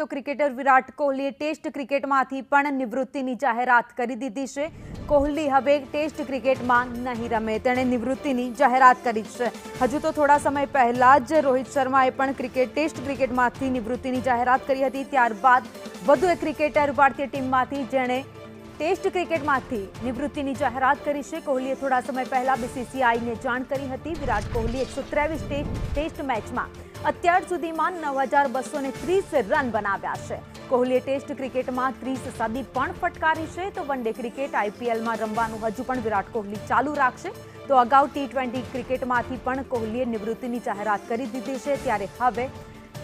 તો ક્રિકેટર વિરાટ કોહલીએ ટેસ્ટ ક્રિકેટમાંથી પણ નિવૃત્તિની જાહેરાત કરી દીધી છે। કોહલી હવે ટેસ્ટ ક્રિકેટમાં નહીં રમે, તેણે નિવૃત્તિની જાહેરાત કરી છે। હજુ તો થોડા સમય પહેલા જ રોહિત શર્માએ પણ ટેસ્ટ ક્રિકેટમાંથી નિવૃત્તિની જાહેરાત કરી હતી। ત્યારબાદ વધુ એક ક્રિકેટર ભારતીય ટીમમાંથી જેણે ટેસ્ટ ક્રિકેટમાંથી નિવૃત્તિની જાહેરાત કરી છે। કોહલીએ થોડા સમય પહેલા બીસીસીઆઈને જાણ કરી હતી। વિરાટ કોહલી 123 ટેસ્ટ મેચમાં અત્યાર સુધીમાં 9230 રન બનાવ્યા છે। કોહલીએ ટેસ્ટ ક્રિકેટમાં 30 સદી પણ ફટકારી છે। તો વન ડે ક્રિકેટ આઈપીએલમાં રમવાનું હજુ પણ વિરાટ કોહલી ચાલુ રાખશે। તો અગાઉ ટી20 ક્રિકેટમાંથી પણ કોહલીએ નિવૃત્તિની જાહેરાત કરી દીધી છે, ત્યારે હવે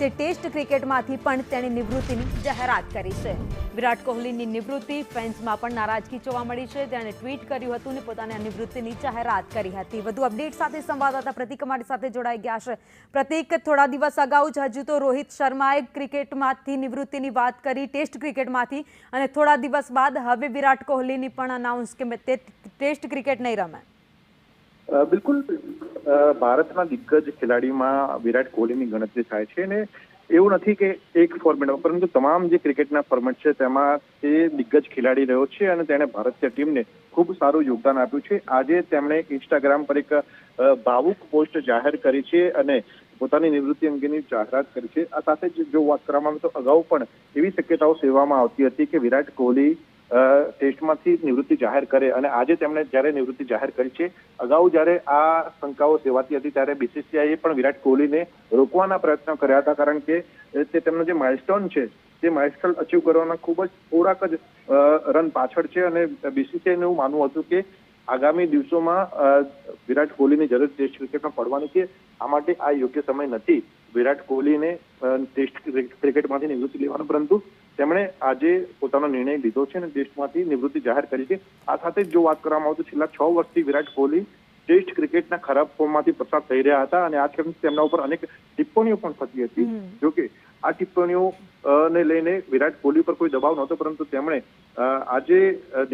તે ટેસ્ટ ક્રિકેટમાંથી પણ તેણે નિવૃત્તિની જાહેરાત કરી છે। વિરાટ કોહલીની નિવૃત્તિ ફેન્સમાં પણ નારાજગી જોવા મળી છે। તેણે ટ્વીટ કર્યું હતું અને પોતાની નિવૃત્તિની જાહેરાત કરી હતી। વધુ અપડેટ સાથે સંવાદદાતા પ્રતિક અમારી સાથે જોડાઈ ગયા છે। પ્રતિક, થોડા દિવસ અગાઉ જ હજુ તો રોહિત શર્માએ ક્રિકેટમાંથી નિવૃત્તિની વાત કરી, ટેસ્ટ ક્રિકેટમાંથી, અને થોડા દિવસ બાદ હવે વિરાટ કોહલીની પણ અનાઉન્સ કે તે ટેસ્ટ ક્રિકેટ નહીં રમે। બિલકુલ, ભારતના દિગ્ગજ ખેલાડીમાં વિરાટ કોહલીની ગણતરી થાય છે અને એવું નથી કે એક ફોર્મેટમાં, પરંતુ તમામ જે ક્રિકેટના ફોર્મેટ છે તેમાં તે દિગ્ગજ ખેલાડી રહ્યો છે અને તેણે ભારતીય ટીમને ખૂબ સારું યોગદાન આપ્યું છે। આજે તેમણે ઇન્સ્ટાગ્રામ પર એક ભાવુક પોસ્ટ જાહેર કરી છે અને પોતાની નિવૃત્તિ અંગેની જાહેરાત કરી છે। આ સાથે જ જો વાત કરવામાં આવે તો અગાઉ પણ એવી શક્યતાઓ સેવામાં આવતી હતી કે વિરાટ કોહલી ટેસ્ટમાંથી નિવૃત્તિ જાહેર કરે, અને આજે તેમણે જ્યારે નિવૃત્તિ જાહેર કરી છે, અગાઉ જ્યારે આ શંકાઓ સેવાતી હતી ત્યારે બીસીસીઆઈએ પણ વિરાટ કોહલીને રોકવાના પ્રયત્નો કર્યા હતા, કારણ કે તે તેમનો જે માઇલસ્ટોન છે તે માઇલસ્ટોન અચીવ કરવાના ખૂબ જ થોડાક જ રન પાછળ છે અને બીસીસીઆઈનું એવું માનવું હતું કે આગામી દિવસોમાં વિરાટ કોહલીની જરૂર ટેસ્ટ ક્રિકેટમાં પડવાની છે। આ માટે આ યોગ્ય સમય નથી વિરાટ કોહલીને ટેસ્ટ ક્રિકેટમાંથી નિવૃત્તિ લેવાનો, પરંતુ તેમણે આજે પોતાનો નિર્ણય લીધો છે અને ટેસ્ટમાંથી નિવૃત્તિ જાહેર કરી છે। આ સાથે જો વાત કરવામાં આવે તો છેલ્લા 6 વર્ષથી વિરાટ કોહલી ટેસ્ટ ક્રિકેટના ખરાબ ફોર્મમાંથી પસાર થઈ રહ્યા હતા અને આ તેમના ઉપર અનેક ટિપ્પણીઓ પણ થતી હતી। જોકે આ ટિપ્પણીઓને લઈને વિરાટ કોહલી પર કોઈ દબાવ નહોતો, પરંતુ તેમણે આજે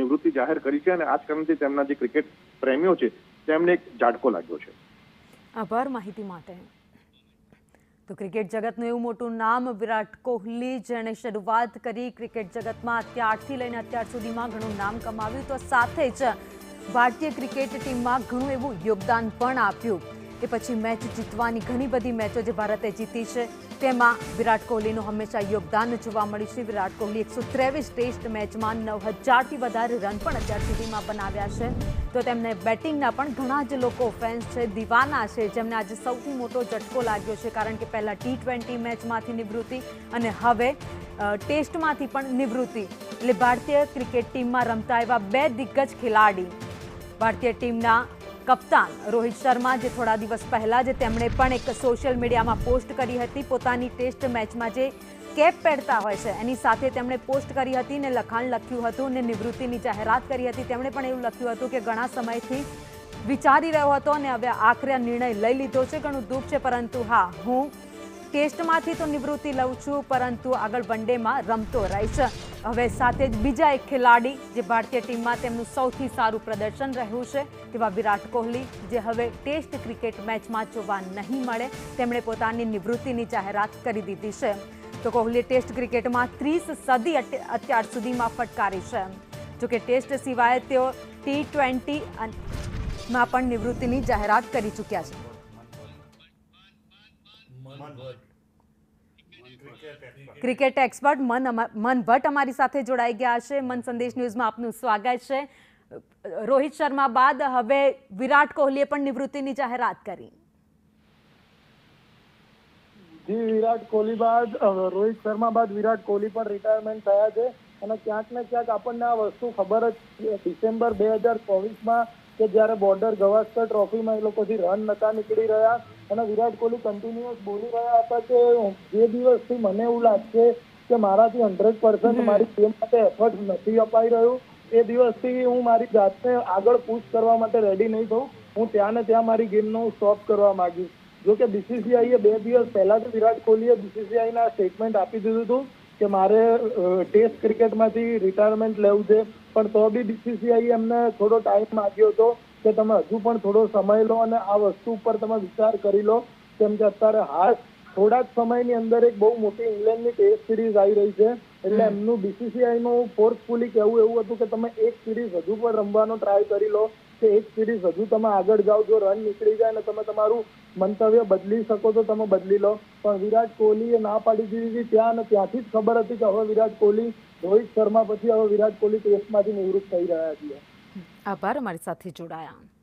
નિવૃત્તિ જાહેર કરી છે અને આ જ કારણથી તેમના જે ક્રિકેટ પ્રેમીઓ છે તેમને એક ઝાટકો લાગ્યો છે। આભાર માહિતી માટે। તો ક્રિકેટ જગતનું એવું મોટું નામ વિરાટ કોહલી, જેણે શરૂઆત કરી ક્રિકેટ જગતમાં અત્યારથી લઈને અત્યાર સુધીમાં ઘણું નામ કમાવ્યું, તો સાથે જ ભારતીય ક્રિકેટ ટીમમાં ઘણું એવું યોગદાન પણ આપ્યું। એ પછી મેચ જીતવાની ઘણી બધી મેચો જે ભારતે જીતી છે તેમાં વિરાટ કોહલીનું હંમેશા યોગદાન જોવા મળ્યું છે। વિરાટ કોહલી 123 ટેસ્ટ મેચમાં 9000થી વધારે રન પણ અત્યાર સુધીમાં બનાવ્યા છે। તો તેમને બેટિંગના પણ ઘણા જ લોકો ફેન્સ છે, દીવાના છે, જેમને આજે સૌથી મોટો ઝટકો લાગ્યો છે, કારણ કે પહેલા ટી20 મેચમાંથી નિવૃત્તિ અને હવે ટેસ્ટમાંથી પણ નિવૃત્તિ। એટલે ભારતીય ક્રિકેટ ટીમમાં રમતા એવા બે દિગ્ગજ ખેલાડી, ભારતીય ટીમના કપ્તાન રોહિત શર્મા, જે થોડા દિવસ પહેલા જ તેમણે પણ એક સોશિયલ મીડિયામાં પોસ્ટ કરી હતી, પોતાની ટેસ્ટ મેચમાં જે કેપ પહેરતા હોય છે એની સાથે તેમણે પોસ્ટ કરી હતી ને લખાણ લખ્યું હતું અને નિવૃત્તિની જાહેરાત કરી હતી। તેમણે પણ એવું લખ્યું હતું કે ઘણા સમયથી વિચારી રહ્યો હતો અને હવે આખરે નિર્ણય લઈ લીધો છે। ઘણું દુઃખ છે, પરંતુ હા, હું ટેસ્ટમાંથી તો નિવૃત્તિ લઉં છું, પરંતુ આગળ વન ડેમાં રમતો રહીશ। હવે સાથે જ બીજા એક ખેલાડી જે ભારતીય ટીમમાં તેમનું સૌથી સારું પ્રદર્શન રહ્યું છે તેવા વિરાટ કોહલી, જે હવે ટેસ્ટ ક્રિકેટ મેચમાં જોવા નહીં મળે, તેમણે પોતાની નિવૃત્તિની જાહેરાત કરી દીધી છે। તો કોહલીએ ટેસ્ટ ક્રિકેટમાં 30 સદી અત્યાર સુધીમાં ફટકારી છે। જોકે ટેસ્ટ સિવાય તેઓ ટી20માં પણ નિવૃત્તિની જાહેરાત કરી ચૂક્યા છે। ક્રિકેટ એક્સપર્ટ મન ભટ્ટ અમારી સાથે જોડાઈ ગયા છે। મન, સંદેશ ન્યૂઝમાં આપનું સ્વાગત છે। રોહિત શર્મા બાદ હવે વિરાટ કોહલીએ પણ નિવૃત્તિની જાહેરાત કરી। જી, વિરાટ કોહલી બાદ રોહિત શર્મા બાદ વિરાટ કોહલી પણ રિટાયરમેન્ટ થયા છે અને ક્યાંક ને ક્યાંક આપણને આ વસ્તુ ખબર જ, ડિસેમ્બર 2024માં કે જ્યારે બોર્ડર ગવાસ્કર ટ્રોફીમાં એ લોકોથી રન નતા નીકળી રહ્યા અને વિરાટ કોહલી કન્ટિન્યુઅસ બોલી રહ્યા હતા કે જે દિવસથી મને એવું લાગશે કે મારાથી 100% મારી ટીમ માટે એફર્ટ નથી અપાઈ રહ્યું, એ દિવસથી હું મારી જાતને આગળ પુશ કરવા માટે રેડી નહીં થઉં। હું ત્યાં ને ત્યાં મારી ગેમનો સ્ટોપ કરવા માંગીશ। જો કે બીસીસીઆઈએ 2 દિવસ પહેલા જ વિરાટ કોહલીએ બીસીસીઆઈના સ્ટેટમેન્ટ આપી દીધું હતું કે મારે ટેસ્ટ ક્રિકેટમાંથી રિટાયરમેન્ટ લેવું છે, પણ તો બી બીસીસીઆઈએ એમને થોડો ટાઈમ માંગ્યો હતો કે તમે હજુ પણ થોડો સમય લો અને આ વસ્તુ ઉપર તમે વિચાર કરી લો, કેમ કે અત્યારે હાર્શ થોડા જ સમયની અંદર એક બહુ મોટી ઇંગ્લેન્ડની ટેસ્ટ સિરીઝ આવી રહી છે, એટલે એમનું BCCI નું ફોર્સફુલી કહેવું એવું હતું કે તમે એક સિરીઝ હજુ પણ રમવાનો ટ્રાય કરી લો, કે એક સિરીઝ હજુ તમે આગળ જાઓ, જો રન નીકળી જાય અને તમે તમારું મંતવ્ય બદલી શકો તો તમે બદલી લો. પણ વિરાટ કોહલીએ ના પાડી દીધી હતી ત્યાં, અને ત્યાંથી જ ખબર હતી કે હવે વિરાટ કોહલી, રોહિત શર્મા પછી હવે વિરાટ કોહલી ટેસ્ટમાંથી નિવૃત્ત થઈ રહ્યા છે. આભાર અમારી સાથે જોડાયા.